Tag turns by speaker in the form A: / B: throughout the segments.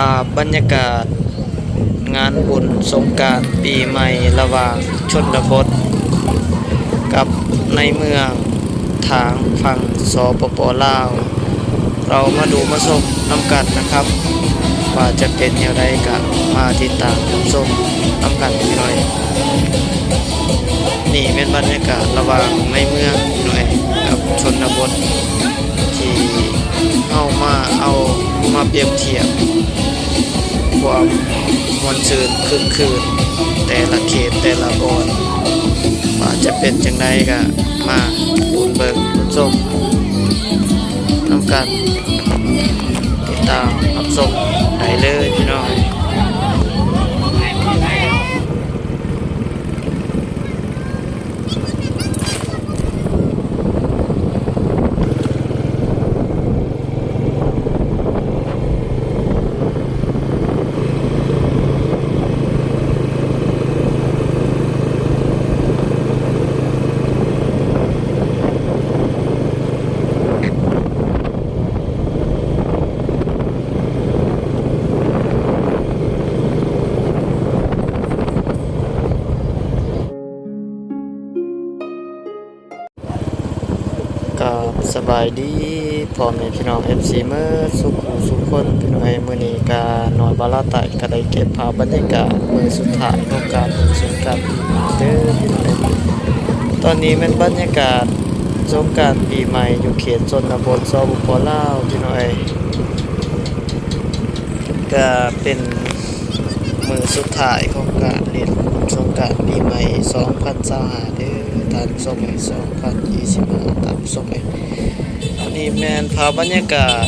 A: าพบรรยากาศงานบุญสงกรานต์ปีใหม่ระหว่างชนบทกับในเมืองทางฝั่งสปป.ลาวเรามาดูมาชมน้ำกันนะครับว่าจะเป็นอย่างไรกันมาติดตามรับชมน้ำกันหน่อยนี่เป็นบรรยากาศระหว่างในเมืองหน่อยกับชนบทที่เอามาเปรียบเทียบความมวลซื่นคึกคืนแต่ละเขตแต่ละบอนว่าจะเป็นจังไดก็มาดูเบิ่งชมน้ำกันติดตามรับชมได้เลยพี่น้องกับสบายดีพ่อแม่พี่น้อง FC เมื่อสุขคนพี่น้องมื้อนี้ก็น้อยบาลาไตก็ได้เก็บภาพบรรยากาศมื้อสุดท้ายของการสงกรานต์เด้อพี่น้องตอนนี้เป็นบรรยากาศสงกรานต์ปีใหม่อยู่เขตชนบทสปป.ลาวพี่น้องก็เป็นมื้อสุดท้ายของการเล่นสงกรานต์ปีใหม่2025เด้อท่านสมัย2025ตามสมัยนี่แม่นภาพบรรยากาศ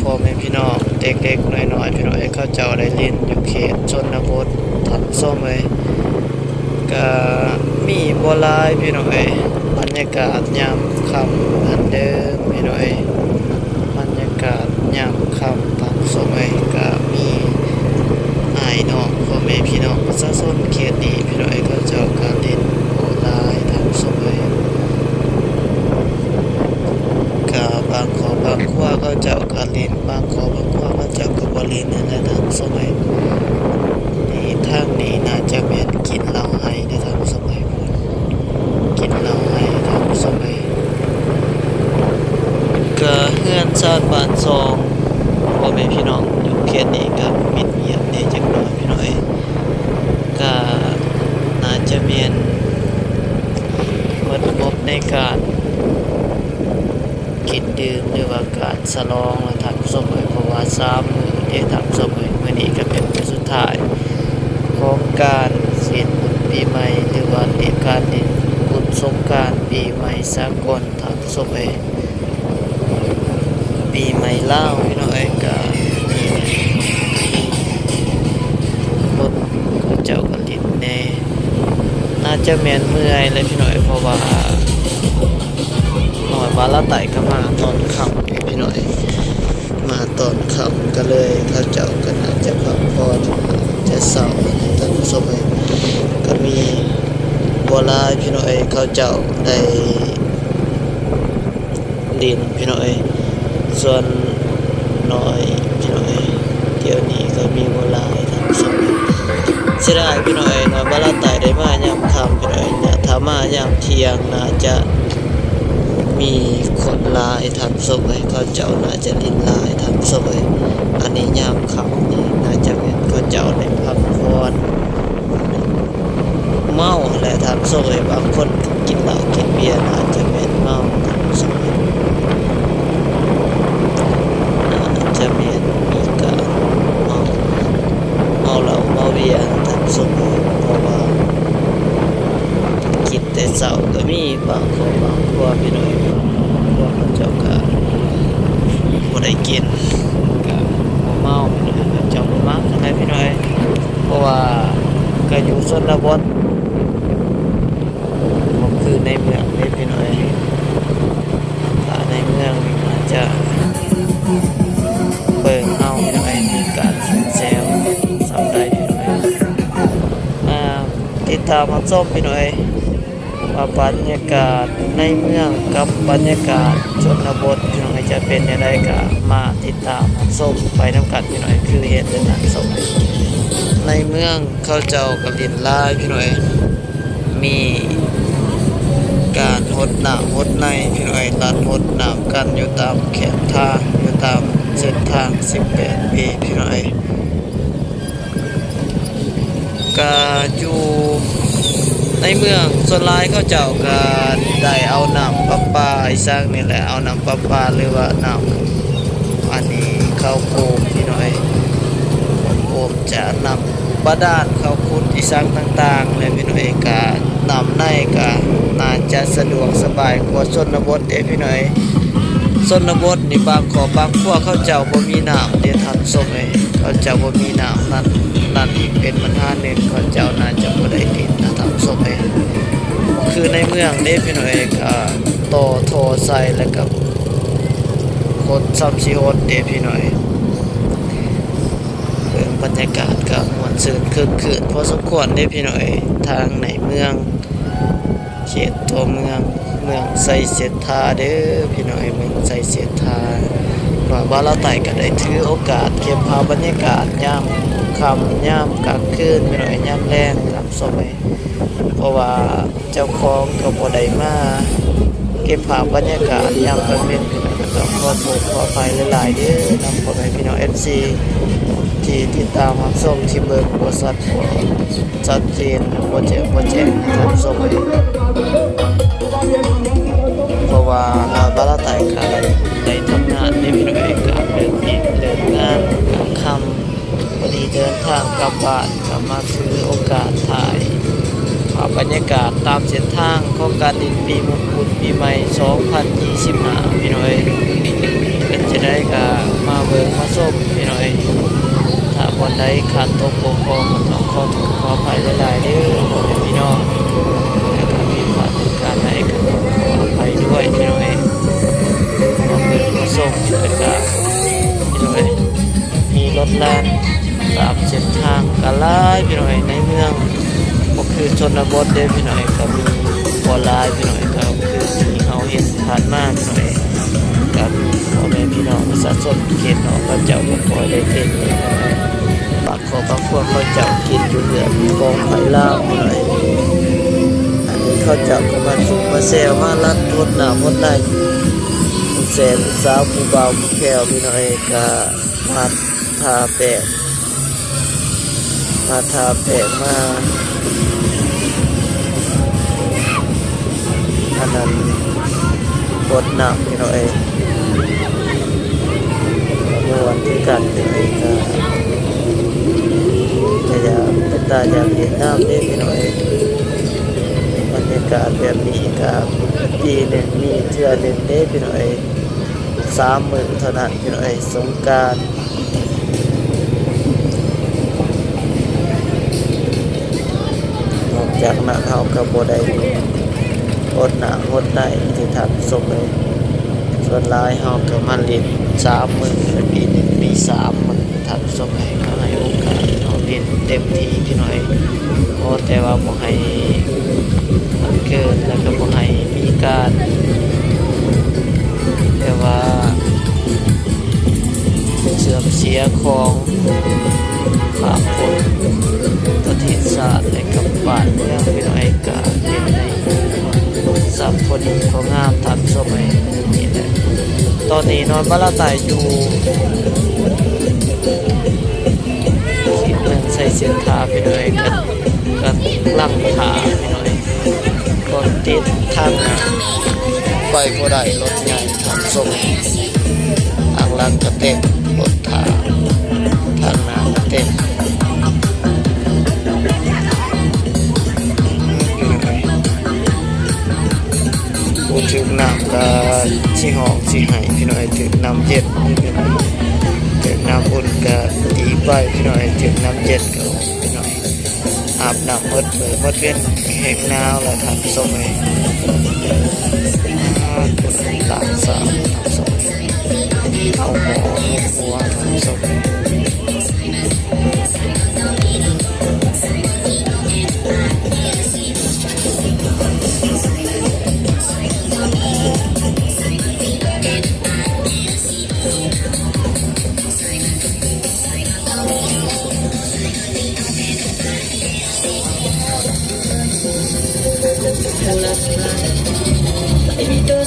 A: พ่อแม่พี่น้องเด็กๆน้อยๆพี่น้องเขาเจ้าได้เล่นอยู่เขตชนบทท่านสมัยก็มีบ่หลายพี่น้องบรรยากาศยามค่ำอันเดิมพี่น้องบรรยากาศยามค่ำตามสมัยก็มีอ้ายน้องพ่อแม่พี่น้องประชาชนเขตนี้พี่น้องเขาเจ้าการเล่นบ่หลายตามสมัยก็บางครัวเขาเจ้าการเล่นบางครัวเขาเจ้าก็บ่เล่นนั่นแหละตามสมัยนี่ทางนี้น่าจะแม่นกินเหล้าไห้ในทางสมัยพุ่นกินเหล้าไห้ทางสมัยก็เฮือนชาติบ้านซองพ่อแม่พี่น้องอยู่เขตนี้ก็มิดเงียบแน่จักหน่อยพี่น้อยก็น่าจะแม่นหมดงบในการกินดื่มหรือว่าการฉลองทางสมัยเพราะว่า3มื้อที่ทางสมัยมื้อนี้ก็เป็นมื้อสุดท้ายของการสิ้นบุญปีใหม่หรือว่าในการเล่นบุญสงกรานต์ปีใหม่สากลทางสมัยปีใหม่ลาวพี่น้องก็รถเจ้าก็เล่นแน่น่าจะแม่นเมื่อยเลยพี่น้องเพราะว่าหน่อยบาลาไตก็มาตอนค่ำพี่น้อยมาตอนค่ำก็เลยเขาเจ้าก็น่าจะพักผ่อนจะเศร้าตอนสมัยก็มีบัวลายพี่น้อยเขาเจ้าได้ดินพี่น้อยส่วนน้อยพี่น้อยเดี๋ยวนี้ก็มีบัวลายทำสมัยเสียดายพี่น้อยหน่อยบาลาไตได้มายามค่ำพี่น้อยเนี่ยถ้ามายามเที่ยงน่าจะมีคนหลายทางสมัยเขาเจ้าน่าจะลินหลายทางสมัยอันนี้ยามค่ำนี่น่าจะเป็นเขาเจ้าได้พักผ่อนเมาและทางสมัยบางคนกินเหล้ากินเบียร์น่าจะเป็นเมาทางสมัยน่าจะมีการเมาเหล้าเมาเบียร์ทางสมัยเพราะว่ากินแต่เช้าก็มีบางครัวพี่น้อยพวกเจ้าก็บ่ได้กินก็บ่เมาเจ้าบ่มักอะไรพี่น้อยเพราะว่าก็อยู่ชนบทบ่คือในเมืองนี่พี่น้อยถ้าในเมืองอาจจะเบิ่งเฮาพี่น้อยมีการแซวสำใดพี่น้อยติดตามรับชมพี่น้อยว่าบรรยากาศในเมืองกับบรรยากาศชนบทพี่น้อง จะเป็นอะไรก็มาติดตามส้มไปน้ำกัดพี่น้อยคือเห็นเป็นหนังส้มในเมืองเขาเจ้ากับดินลายพี่น้อยมีการหดน้ำหดในพี่น้อยลัดหดน้ำกันอยู่ตามแขนทางอยู่ตามเส้นทาง18 ปีพี่น้อยก็อยู่ในเมืองส่วนหลายเขาเจ้าก็ได้เอาน้ำประปาอีสร้างนี่แหละเอาน้ำประปาหรือว่าน้ำอันนี้เขาโกมพี่น้อยโกมจะนำบาดาลเขาขุดอีสร้างต่างๆและพี่น้อยก็นำในก็น่าจะสะดวกสบายกว่าชนบทเด้พี่น้อยชนบทนี่บางบางพวกเขาเจ้าบ่มีน้ำเด้ทันสมัยเขาเจ้าบ่มีน้ำนั่นอีกเป็นปัญหาหนึ่งเขาเจ้าน่าจะบ่ได้ดินนะทันสมัยคือในเมืองเด้พี่น้อยก็ต่อโทรใส่แล้วก็คนซับซิโอดเด้พี่น้อยเรื่องบรรยากาศก็ม่วนซื่นคึกคืนพอสมควรเด้พี่น้อยทางในเมืองเขตตัวเมืองไซเสถาเด้อพี่น้อยเมืองไซเสถาว่าเราไต่ก็ได้ถือโอกาสเก็บภาพบรรยากาศยามค่ำยามกลางคืนพี่น้อยยามแลงครับสมัยเพราะว่าเจ้าของก็บ่ได้มาเก็บภาพบรรยากาศยามกลางคืนพี่น้อยก็ต้องขอโทษขออภัยหลายๆเด้อนำพ่อแม่พี่น้อง FC ที่ติดตามรับชมที่เบิ่งบ่ชัดเจนบ่แจ้งรับชมเพราะว่าบาลาไต่ขาได้ทำงานในพี่น้อยกับเรื่องงานกลางค่ำพอดีเดินทางกลับบ้านก็มาถือโอกาสถ่ายภาพบรรยากาศตามเส้นทางของการดินปีมงคลปีใหม่2025พี่น้อยเป็นจะได้ก็มาเบิ่งมาชมพี่น้อยถ้าวันใดขาดตกบกพร่องก็ต้องขอโทษขออภัยหลายๆเด้อพี่น้องและก็มีพลาดการใดก็ต้องขออภัยด้วยพี่น้อยมาเบิ่งมาชมแล้วก็พี่น้อยมีรถแล่นตามเส้นทางก็หลายพี่น้อยในเมืองก็คือชนบทเด้อพี่น้อยก็มีบ่หลายพี่น้อยก็คือที่เฮาเห็นผ่านมาพี่น้อยกับพ่อแม่พี่น้องประชาชนเขตนอกเขาเจ้าก็คอยได้เห็นบางคนบางพวกเขาเจ้ากินอยู่เดือดกองไผ่ลาวพี่น้อยอันนี้เขาเจ้าก็มาสุกมาแซวมาลัดรถหน้ารถได้แสนสาวผู้บ่าวผู้แก้วพี่น้อยก็มาทาแป้งมาอันนั้นบดหนักพี่น้อยเมื่อวันที่กันพี่น้อยก็อยากเป็นตาอยากเห็นน้ำนี่พี่น้อยบรรยากาศแบบนี้กับปีหนึ่งมีเทื่อหนึ่งเด้พี่น้อย3 มื้อเท่านั้นพี่น้อยสงกรานต์นอกจากนั้นเฮาก็บ่ได้อดหน้าอดในที่ทำสมเลยส่วนหลายเฮาก็มาเล่น3 มื้อและปีหนึ่งมี3 มื้อทำสมให้เขาให้โอกาสเฮาเล่นเต็มที่พี่น้อยเพราะแต่ว่าบ่ให้มันเกินแล้วก็บ่ให้มีการแต่ว่าเสื่อมเสียของภาพพจน์ประเทศชาติและกับบ้านเมืองพี่น้อยก็เห็นในสัพพอดีของงามทันสมัยนี่แหละตอนนี้นอนบาลาไต่อยู่ที่เมืองไซเซนทาพี่น้อยกันลังขาพี่น้อยรถติดทางไปบ่ได้รถใหญ่ทันสมัยทางหลังก็เต็มรถทางหน้าก็เต็มถึงน้ำก็ที่ห้องที่ให้พี่น้อยถึงน้ำเย็นพี่น้อยถึงน้ำอุ่นก็ดีไปพี่น้อยถึงน้ำเย็นก็พี่น้อยอาบน้ำหมดเว้นแห้งหนาวแล้วทำสมัยหลังสาวทำสมัยเอาหัวทำสมัย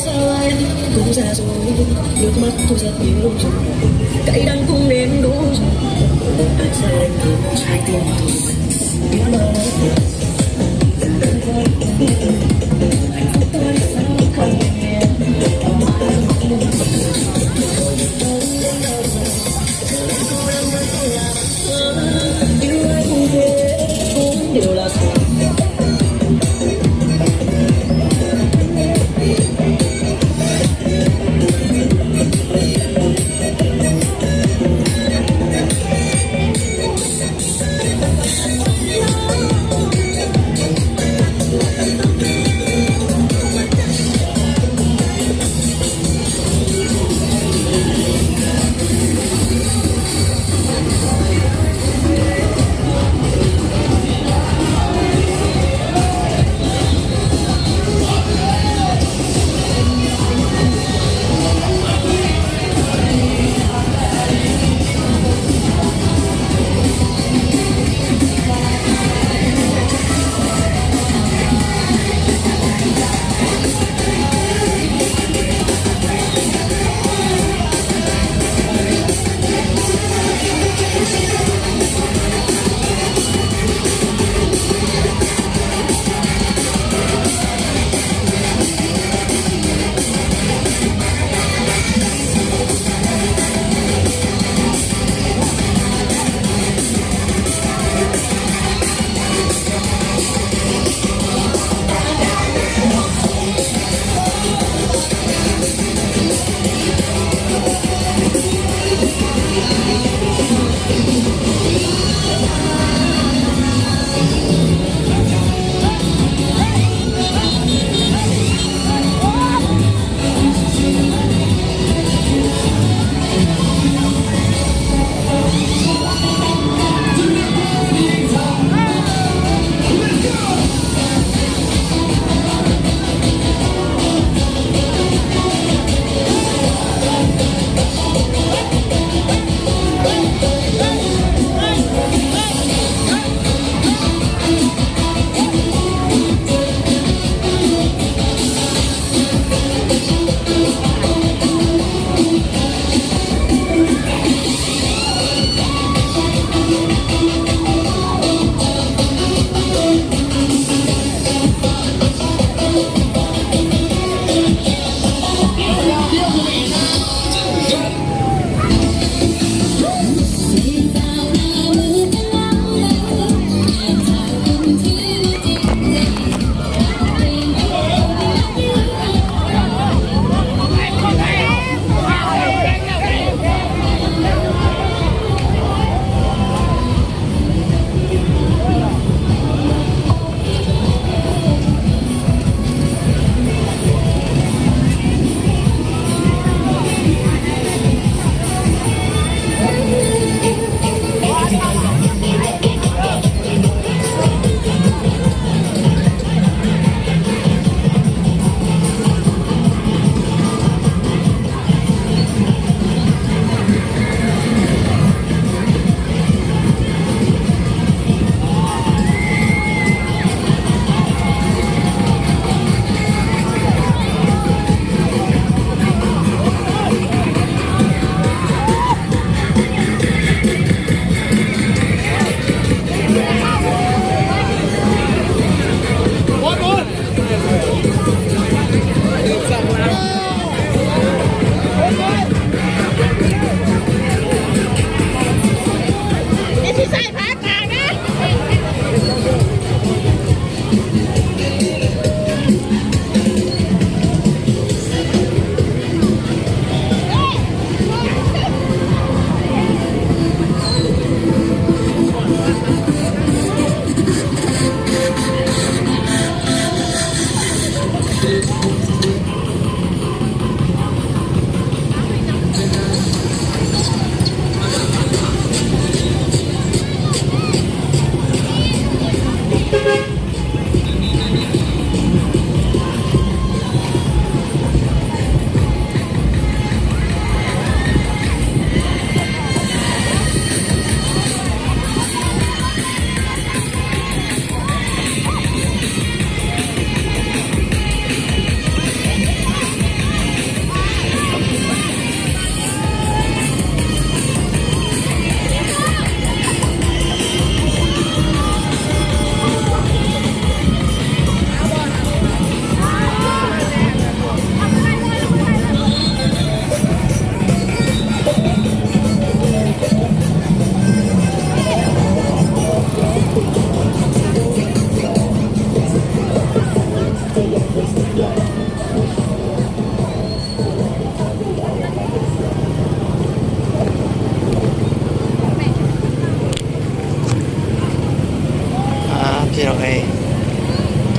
B: sai cũng ra rồi nước mắt tôi rất nhiều rồi cay đắng cũng nên đủ rồi tại sao anh thương trái tim tôi biết bao hạnh phúc tôi sao không nghe yêu ai cũng thế cũng đều là thật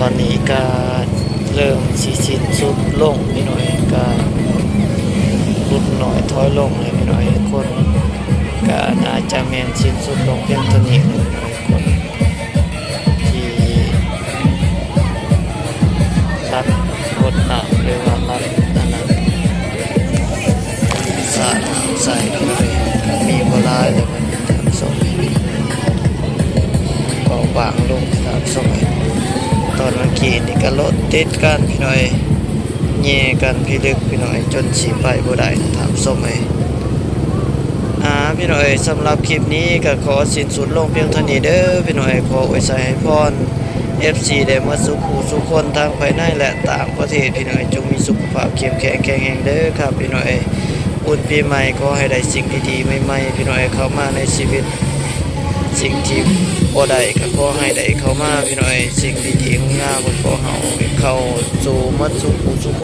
A: อนนี้ก็เริ่มสิสิ้นสุดลงพี่น้อยก็ลดน้อยถอยลงเลยพี่น้อยคนก็น่าจะแม่นสิ้นสุดลงเพียงเท่านี้เลยพี่น้อยคนที่รับรถน้ำหรือว่ารับนั่นน่ะสาดน้ำใส่พี่น้อยมีบ่หลายเลยมันทำส่งก็บางลงทำส่งตอนเมื่อกี้นี่ก็รถติดกันพี่น้อยแย่กันพี่ลึกพี่น้อยจนสิไปบ่ได้ถามส้มเอ้ยพี่น้อยสำหรับคลิปนี้ก็ขอสิ้นสุดลงเพียงเท่านี้เด้อพี่น้อยขออวยใส่ให้พร FC ได้มาสุขผู้สุขคนทางภายในและต่างประเทศพี่น้อยจงมีสุขภาพเข้มแข็งแข็งแรงเด้อครับพี่น้อยอุ่นปีใหม่ขอให้ได้สิ่งดีๆใหม่ๆพี่น้อยเข้ามาในชีวิตสิ่งที่บ่ได้ก็ขอให้ได้เข้ามาพี่น้อยสิ่งดีๆงามๆขอเฮาเข้าสู่มัดสุขผู้สุข